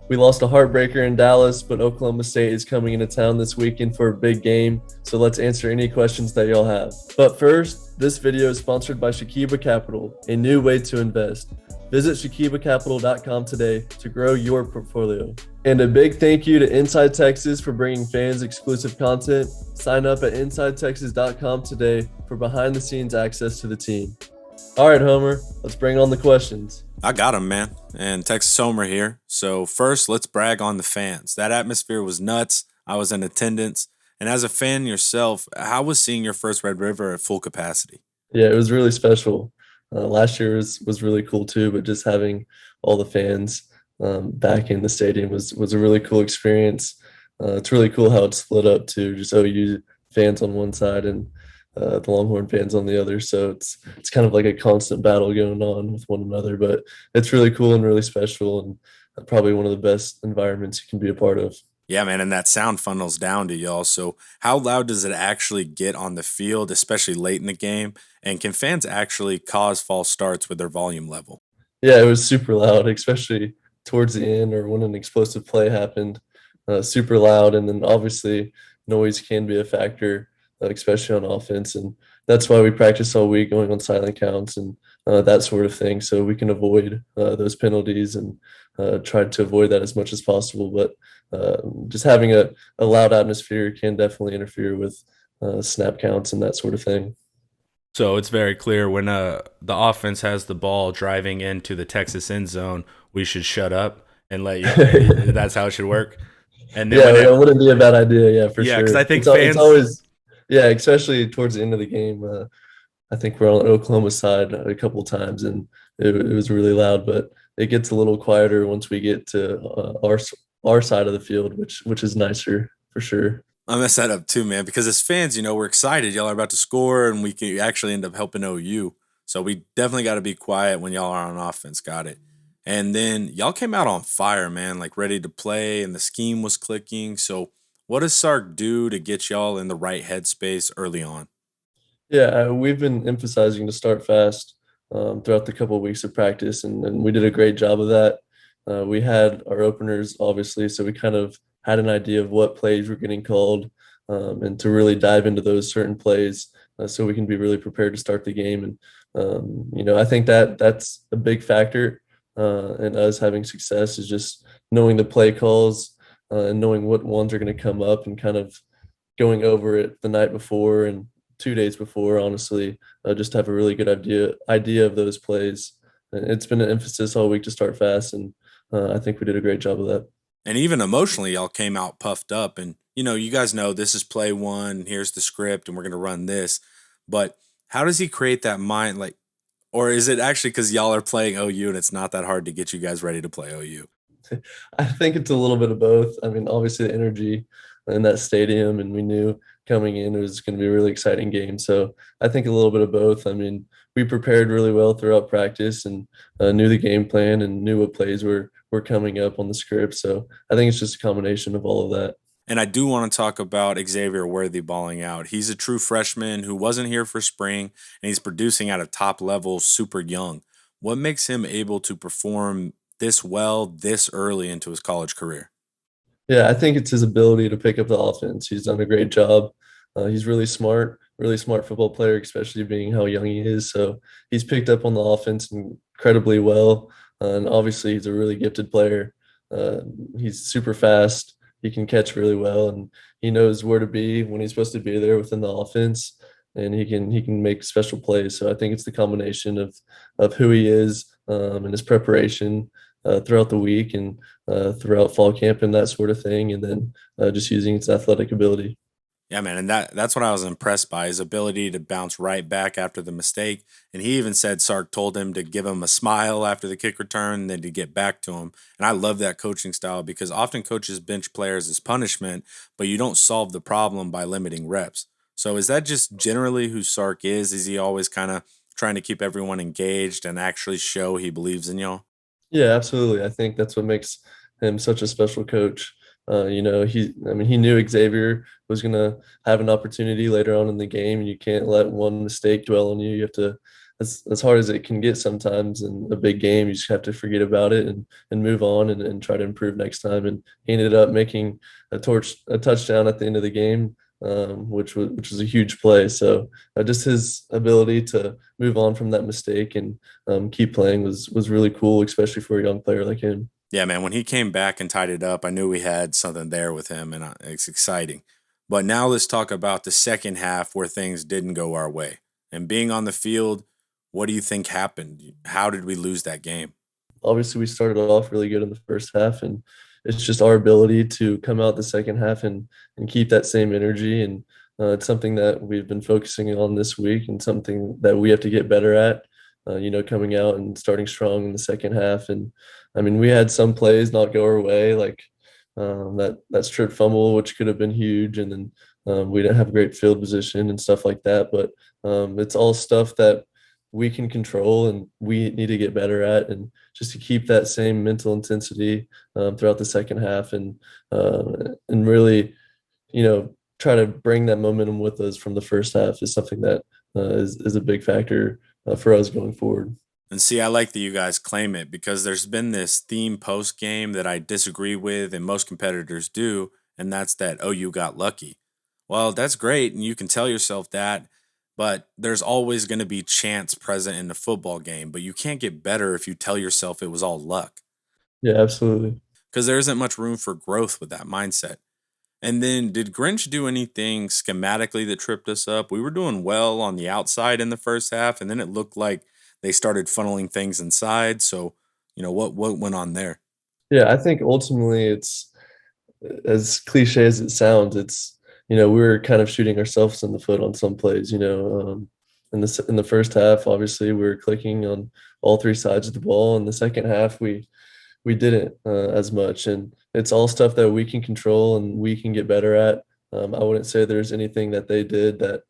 We lost a heartbreaker in Dallas, but Oklahoma State is coming into town this weekend for a big game, so let's answer any questions that y'all have. But first, this video is sponsored by Shakiba Capital, a new way to invest. Visit shakibacapital.com today to grow your portfolio. And a big thank you to Inside Texas for bringing fans exclusive content. Sign up at InsideTexas.com today for behind the scenes access to the team. All right, Homer, let's bring on the questions. I got him, man. And Texas Homer here. So first, let's brag on the fans. That atmosphere was nuts. I was in attendance. And as a fan yourself, how was seeing your first Red River at full capacity? Yeah, it was really special. Last year was really cool too, but just having all the fans back in the stadium was a really cool experience. It's really cool how it's split up too, just OU fans on one side and the Longhorn fans on the other. So it's kind of like a constant battle going on with one another, but it's really cool and really special, and probably one of the best environments you can be a part of. Yeah, man, and that sound funnels down to y'all. So how loud does it actually get on the field, especially late in the game? And can fans actually cause false starts with their volume level? Yeah, it was super loud, especially towards the end or when an explosive play happened. Super loud, and then obviously noise can be a factor, especially on offense, and that's why we practice all week going on silent counts and that sort of thing, so we can avoid those penalties and try to avoid that as much as possible. But just having a loud atmosphere can definitely interfere with snap counts and that sort of thing. So it's very clear when the offense has the ball driving into the Texas end zone, we should shut up and let you. That's how it should work. And then Yeah, it wouldn't be a bad idea. Yeah, for yeah, sure. because I think It's fans. always, yeah, especially towards the end of the game. I think we're on Oklahoma side a couple of times, and it was really loud. But it gets a little quieter once we get to our side of the field, which is nicer for sure. I messed that up too, man, because as fans, we're excited. Y'all are about to score, and we can actually end up helping OU. So we definitely got to be quiet when y'all are on offense. Got it. And then y'all came out on fire, man, like ready to play, and the scheme was clicking. So what does Sark do to get y'all in the right headspace early on? Yeah, we've been emphasizing to start fast throughout the couple of weeks of practice, and we did a great job of that. We had our openers, obviously, so we kind of had an idea of what plays were getting called, and to really dive into those certain plays so we can be really prepared to start the game. And, I think that's a big factor in us having success is just knowing the play calls and knowing what ones are going to come up and kind of going over it the night before and 2 days before, honestly, just to have a really good idea of those plays. And it's been an emphasis all week to start fast, and I think we did a great job of that. And even emotionally, y'all came out puffed up. And, you guys know this is play one. Here's the script, and we're going to run this. But how does he create that mind? Like, or is it actually because y'all are playing OU and it's not that hard to get you guys ready to play OU? I think it's a little bit of both. I mean, obviously the energy in that stadium, and we knew coming in it was going to be a really exciting game. So I think a little bit of both. I mean, we prepared really well throughout practice and knew the game plan and knew what plays were coming up on the script. So I think it's just a combination of all of that. And I do want to talk about Xavier Worthy balling out. He's a true freshman who wasn't here for spring, and he's producing at a top level super young. What makes him able to perform this well this early into his college career? Yeah, I think it's his ability to pick up the offense. He's done a great job. He's really smart football player, especially being how young he is. So he's picked up on the offense incredibly well. And obviously, he's a really gifted player. Uh, he's super fast. He can catch really well, and he knows where to be when he's supposed to be there within the offense. And he can make special plays. So I think it's the combination of who he is and his preparation throughout the week and throughout fall camp and that sort of thing, and then just using its athletic ability. Yeah, man, and that's what I was impressed by, his ability to bounce right back after the mistake. And he even said Sark told him to give him a smile after the kick return and then to get back to him. And I love that coaching style because often coaches bench players as punishment, but you don't solve the problem by limiting reps. So is that just generally who Sark is? Is he always kind of trying to keep everyone engaged and actually show he believes in y'all? Yeah, absolutely. I think that's what makes him such a special coach. I mean, he knew Xavier was going to have an opportunity later on in the game, and you can't let one mistake dwell on you. You have to as hard as it can get sometimes in a big game, you just have to forget about it and move on and try to improve next time. And he ended up making a touchdown at the end of the game, which was a huge play. So just his ability to move on from that mistake and keep playing was really cool, especially for a young player like him. Yeah, man, when he came back and tied it up, I knew we had something there with him, and it's exciting. But now let's talk about the second half where things didn't go our way. And being on the field, what do you think happened? How did we lose that game? Obviously we started off really good in the first half, and it's just our ability to come out the second half and keep that same energy. And it's something that we've been focusing on this week and something that we have to get better at, coming out and starting strong in the second half. And I mean, we had some plays not go our way, like that strip fumble, which could have been huge. And then we didn't have great field position and stuff like that. But it's all stuff that we can control and we need to get better at, and just to keep that same mental intensity throughout the second half, and really, try to bring that momentum with us from the first half is something that is a big factor for us going forward. And see, I like that you guys claim it because there's been this theme post game that I disagree with, and most competitors do, and that's that, oh, you got lucky. Well, that's great, and you can tell yourself that, but there's always going to be chance present in the football game, but you can't get better if you tell yourself it was all luck Yeah, absolutely. because there isn't much room for growth with that mindset. And then, did Grinch do anything schematically that tripped us up? We were doing well on the outside in the first half, and then it looked like they started funneling things inside. So, what went on there? Yeah, I think ultimately it's as cliche as it sounds. It's we were kind of shooting ourselves in the foot on some plays. In the first half, obviously we were clicking on all three sides of the ball. In the second half, we didn't as much, and it's all stuff that we can control and we can get better at. I wouldn't say there's anything that they did that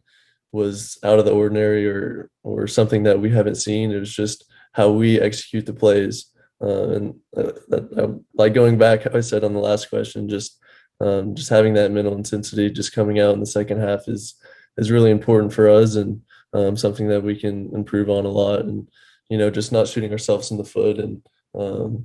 was out of the ordinary or something that we haven't seen. It was just how we execute the plays. Like going back, I said on the last question, just having that mental intensity, just coming out in the second half is really important for us, and something that we can improve on a lot. And just not shooting ourselves in the foot, and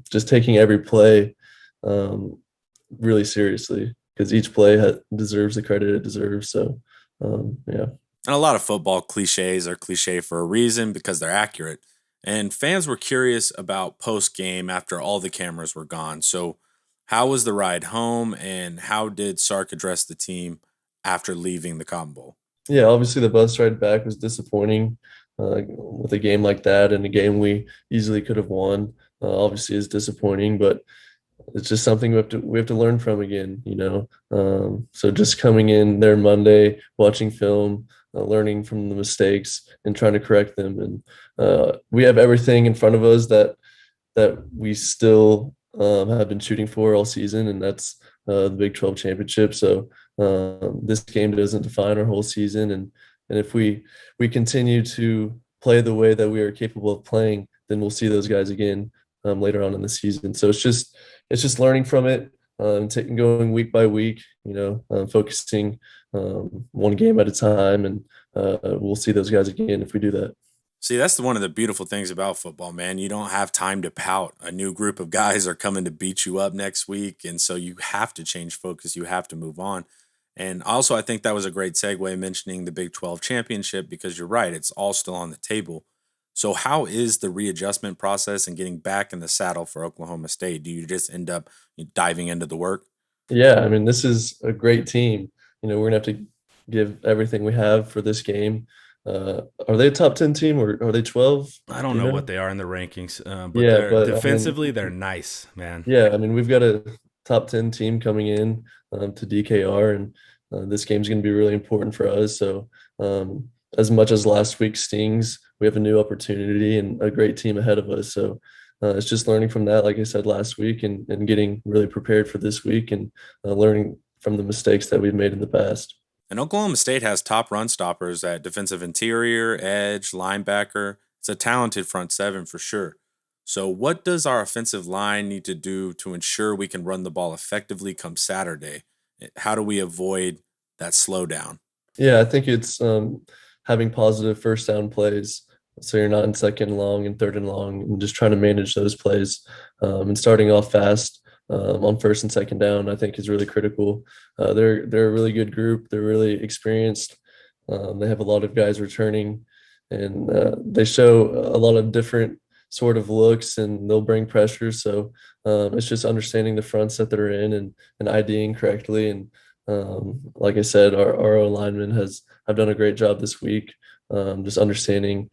just taking every play really seriously, because each play deserves the credit it deserves. So yeah. And a lot of football cliches are cliche for a reason because they're accurate. And fans were curious about post game after all the cameras were gone. So, how was the ride home, and how did Sark address the team after leaving the Cotton Bowl? Yeah, obviously the bus ride back was disappointing with a game like that, and a game we easily could have won. Obviously, is disappointing, but it's just something we have to learn from again. So just coming in there Monday, watching film, learning from the mistakes, and trying to correct them. And we have everything in front of us that we still have been shooting for all season, and that's the Big 12 championship. So this game doesn't define our whole season, and if we continue to play the way that we are capable of playing, then we'll see those guys again later on in the season. So it's just learning from it, taking going week by week, focusing one game at a time, and we'll see those guys again if we do that. See, that's one of the beautiful things about football, man. You don't have time to pout. A new group of guys are coming to beat you up next week. And so you have to change focus. You have to move on. And also, I think that was a great segue mentioning the Big 12 championship because you're right. It's all still on the table. So, how is the readjustment process and getting back in the saddle for Oklahoma State? Do you just end up diving into the work? Yeah, I mean, this is a great team. We're gonna have to give everything we have for this game. Are they a top 10 team, or are they 12? I don't Do you know what know? they are in the rankings, but Yeah, they're but I defensively they're mean, nice, man. yeah, I mean, we've got a top 10 team coming in to DKR, and this game's going to be really important for us. So, as much as last week stings, we have a new opportunity and a great team ahead of us. So, it's just learning from that, like I said last week, and getting really prepared for this week, and learning from the mistakes that we've made in the past. And Oklahoma State has top run stoppers at defensive interior, edge, linebacker. It's a talented front seven for sure. So, what does our offensive line need to do to ensure we can run the ball effectively come Saturday? How do we avoid that slowdown? Yeah, I think it's having positive first down plays. so you're not in second and long and third and long, and just trying to manage those plays, and starting off fast on first and second down, I think is really critical. They're a really good group. They're really experienced. They have a lot of guys returning, and they show a lot of different sort of looks, and they'll bring pressure. So it's just understanding the fronts that they're in, and IDing correctly. And like I said, our O lineman has have done a great job this week, just understanding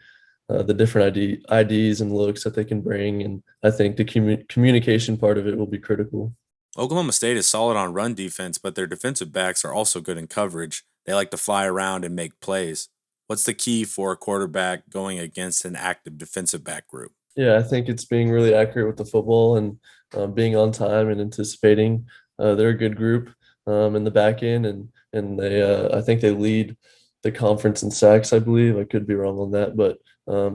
the different IDs and looks that they can bring. And I think the communication part of it will be critical. Oklahoma State is solid on run defense, but their defensive backs are also good in coverage. They like to fly around and make plays. What's the key for a quarterback going against an active defensive back group? Yeah, I think it's being really accurate with the football, and being on time and anticipating. They're a good group in the back end, and they I think they lead the conference in sacks. I believe I could be wrong on that, but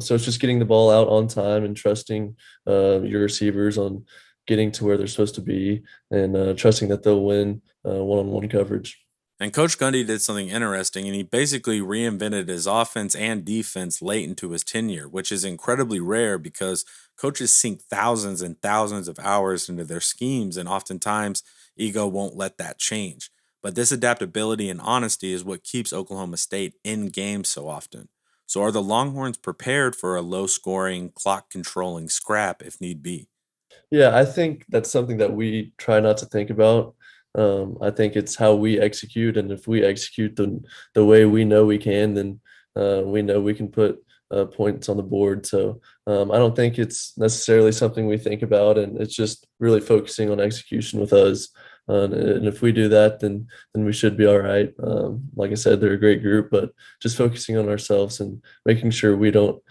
so it's just getting the ball out on time and trusting your receivers on getting to where they're supposed to be, and trusting that they'll win one-on-one coverage. And Coach Gundy did something interesting, and he basically reinvented his offense and defense late into his tenure, which is incredibly rare because coaches sink thousands and thousands of hours into their schemes, and oftentimes ego won't let that change. But this adaptability and honesty is what keeps Oklahoma State in games so often. So, are the Longhorns prepared for a low scoring, clock controlling scrap if need be? Yeah, I think that's something that we try not to think about. I think it's how we execute, and if we execute the way we know we can, then we know we can put points on the board. So I don't think it's necessarily something we think about, and it's just really focusing on execution with us. And if we do that, then we should be all right. Like I said, they're a great group, but just focusing on ourselves and making sure we don't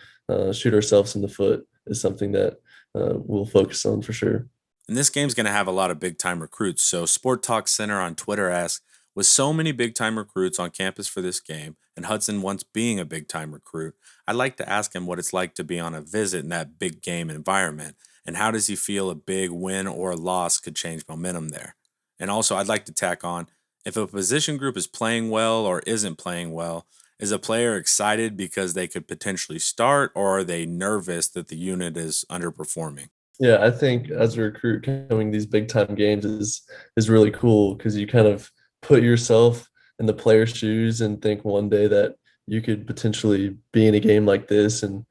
shoot ourselves in the foot is something that we'll focus on for sure. And this game's going to have a lot of big time recruits. So, Sport Talk Center on Twitter asks, with so many big time recruits on campus for this game, and Hudson once being a big time recruit, I'd like to ask him what it's like to be on a visit in that big game environment, and how does he feel a big win or loss could change momentum there? And also, I'd like to tack on, if a position group is playing well or isn't playing well, is a player excited because they could potentially start, or are they nervous that the unit is underperforming? Yeah, I think as a recruit coming these big time games is really cool because you kind of put yourself in the player's shoes and think one day that you could potentially be in a game like this and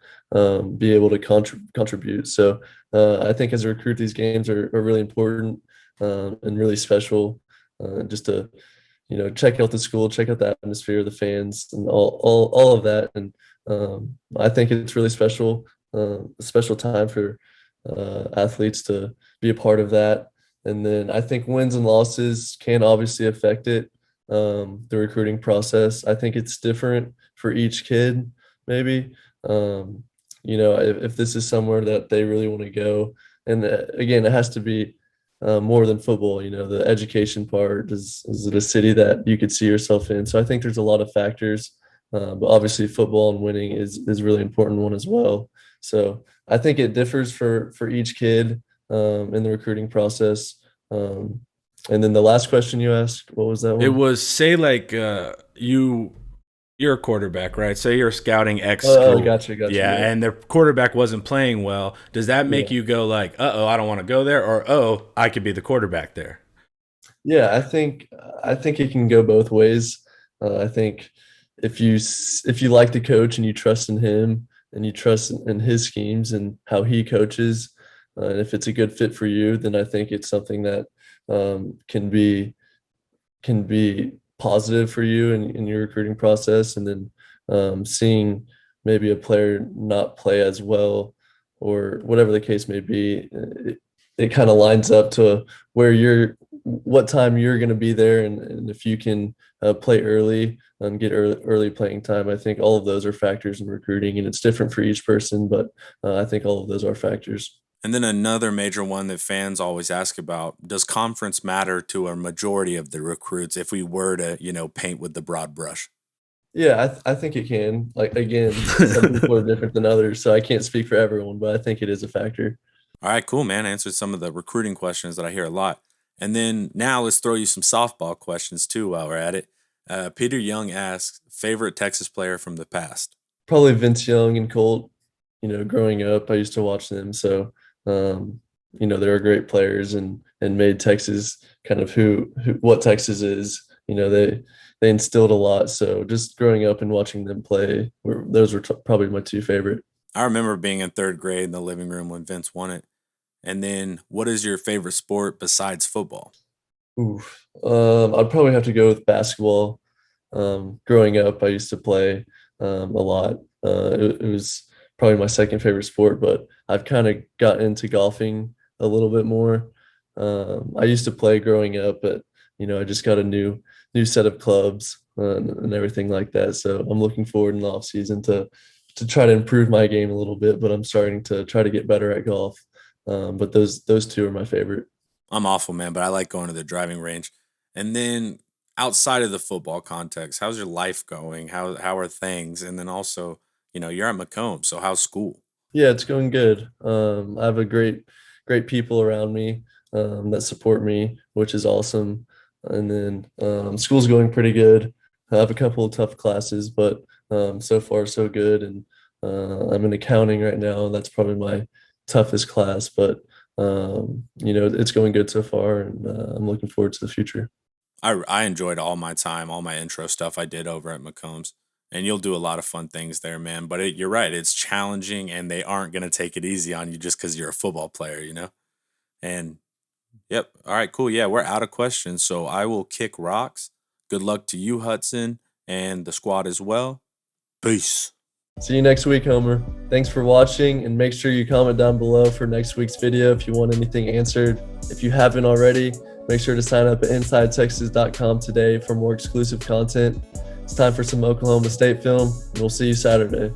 be able to contribute. So I think as a recruit, these games are really important and really special. Just to check out the school, check out the atmosphere, the fans, and all of that. And I think it's really special, a special time for athletes to be a part of that. And then I think wins and losses can obviously affect it, the recruiting process. I think it's different for each kid, maybe. If this is somewhere that they really want to go, and again, it has to be more than football. The education part is it a city that you could see yourself in? So I think there's a lot of factors, but obviously football and winning is really important one as well. So I think it differs for each kid in the recruiting process. And then the last question you asked, what was that It one? was say like you're a quarterback, right? Say you're scouting X Oh, school. gotcha. Yeah, Yeah, and their quarterback wasn't playing well. Does that make yeah, you go like, "Uh-oh, I don't want to go there," or "Oh, I could be the quarterback there"? yeah. I think it can go both ways. I think if you like the coach and you trust in him and you trust in his schemes and how he coaches, and if it's a good fit for you, then I think it's something that can be positive for you in your recruiting process. And then seeing maybe a player not play as well or whatever the case may be, it kind of lines up to where what time you're going to be there. And if you can play early and get early playing time, I think all of those are factors in recruiting, and it's different for each person, but I think all of those are factors. And then another major one that fans always ask about, does conference matter to a majority of the recruits if we were to, paint with the broad brush? Yeah, I think it can. Like again, some people are different than others, so I can't speak for everyone, but I think it is a factor. All right, cool, man. Answered some of the recruiting questions that I hear a lot. And then now let's throw you some softball questions too while we're at it. Peter Young asks, favorite Texas player from the past? Probably Vince Young and Colt. growing up, I used to watch them. So, they were great players and made Texas kind of what Texas is. They instilled a lot. So just growing up and watching them play, those were probably my two favorite. I remember being in third grade in the living room when Vince won it. And then, what is your favorite sport besides football? Oof. I'd probably have to go with basketball. Growing up, I used to play a lot. It was probably my second favorite sport, but I've kind of got into golfing a little bit more. I used to play growing up, but I just got a new set of clubs and everything like that. So I'm looking forward in the off season to try to improve my game a little bit. But I'm starting to try to get better at golf. But those two are my favorite. I'm awful, man, but I like going to the driving range. And then, outside of the football context, how's your life going? How are things? And then also, you're at Macomb, so how's school? Yeah, it's going good. I have a great people around me that support me, which is awesome. And then school's going pretty good. I have a couple of tough classes, but so far so good. And I'm in accounting right now, and that's probably my toughest class. But it's going good so far, and I'm looking forward to the future. I enjoyed all my time, all my intro stuff I did over at Macombs. And you'll do a lot of fun things there, man. But you're right, it's challenging, and they aren't going to take it easy on you just because you're a football player. And yep. All right, cool. Yeah, we're out of questions. So I will kick rocks. Good luck to you, Hudson, and the squad as well. Peace. See you next week, Homer. Thanks for watching, and make sure you comment down below for next week's video if you want anything answered. If you haven't already, make sure to sign up at InsideTexas.com today for more exclusive content. It's time for some Oklahoma State film, and we'll see you Saturday.